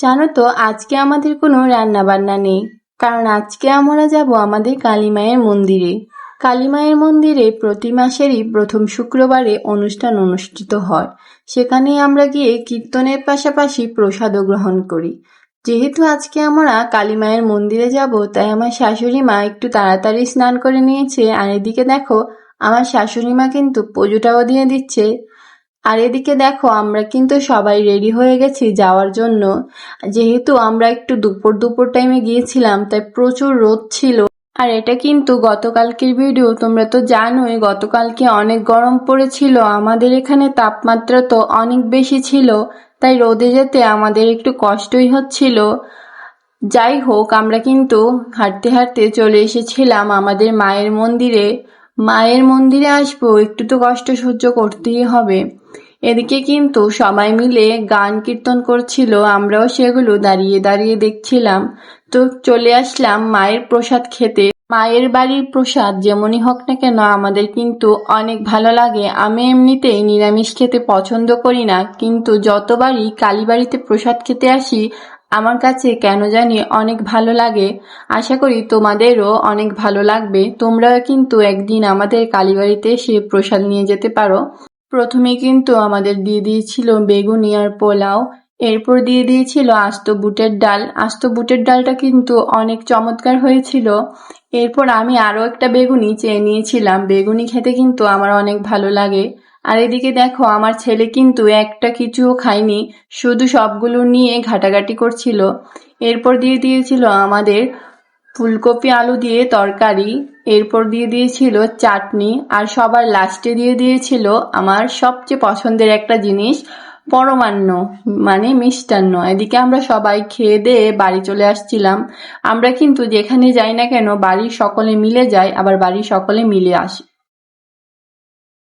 জানো তো আজকে আমাদের কোনো রান্না বান্না নেই, কারণ আজকে আমরা যাব আমাদের কালী মায়ের মন্দিরে। কালী মায়ের মন্দিরে প্রতি মাসেরই প্রথম শুক্রবারে অনুষ্ঠান অনুষ্ঠিত হয়। সেখানে আমরা গিয়ে কীর্তনের পাশাপাশি প্রসাদও গ্রহণ করি। যেহেতু আজকে আমরা কালী মায়ের মন্দিরে যাব, তাই আমার শাশুড়ি মা একটু তাড়াতাড়ি স্নান করে নিয়েছে। আর এদিকে দেখো, আমার শাশুড়ি মা কিন্তু পুজোটাও দিয়ে দিচ্ছে। আর এদিকে দেখো, আমরা কিন্তু সবাই রেডি হয়ে গেছি যাওয়ার জন্য। যেহেতু আমরা একটু দুপুর দুপুর টাইমে গিয়েছিলাম, তাই প্রচুর রোদ ছিল। আর এটা কিন্তু গতকালকের ভিডিও, তোমরা তো জানোই গতকালকে অনেক গরম পড়েছিল। আমাদের এখানে তাপমাত্রা তো অনেক বেশি ছিল, তাই রোদে যেতে আমাদের একটু কষ্টই হচ্ছিল। যাই হোক, আমরা কিন্তু হাঁটতে হাঁটতে চলে এসেছিলাম আমাদের মায়ের মন্দিরে। মায়ের মন্দিরে আসবো, একটু তো কষ্ট সহ্য করতেই হবে। এদিকে কিন্তু সবাই মিলে গান কীর্তন করছিল, আমরাও সেগুলো দাঁড়িয়ে দাঁড়িয়ে দেখছিলাম। তো চলে আসলাম মায়ের প্রসাদ খেতে। মায়ের বাড়ির প্রসাদ যেমনই হোক না কেন আমাদের কিন্তু অনেক ভালো লাগে। আমি এমনিতেই নিরামিষ খেতে পছন্দ করি না, কিন্তু যতবারই কালীবাড়িতে প্রসাদ খেতে আসি আমার কাছে কেন জানি অনেক ভালো লাগে। আশা করি তোমাদেরও অনেক ভালো লাগবে। তোমরা কিন্তু একদিন আমাদের কালীবাড়িতে এসে প্রসাদ নিয়ে যেতে পারো। প্রথমে কিন্তু আমাদের দিয়ে দিয়েছিল বেগুনি আর পোলাও, এরপর দিয়ে দিয়েছিল আস্ত বুটের ডাল। আস্ত বুটের ডালটা কিন্তু অনেক চমৎকার হয়েছিল। এরপর আমি আরো একটা বেগুনি চেয়ে নিয়েছিলাম, বেগুনি খেতে কিন্তু আমার অনেক ভালো লাগে। আর এদিকে দেখো, আমার ছেলে কিন্তু একটা কিছুও খায়নি, শুধু সবগুলো নিয়ে ঘাটাঘাটি করছিল। এরপর দিয়ে দিয়েছিল আমাদের ফুলকপি আলু দিয়ে তরকারি, এরপর দিয়ে দিয়েছিল চাটনি, আর সবার লাস্টে দিয়ে দিয়েছিল আমার সবচেয়ে পছন্দের একটা জিনিস, পরমান্ন মানে মিষ্টান্ন। এদিকে আমরা সবাই খেয়ে দিয়ে বাড়ি চলে আসছিলাম। আমরা কিন্তু যেখানে যাই না কেন বাড়ির সকলে মিলে যাই, আবার বাড়ির সকলে মিলে আসি।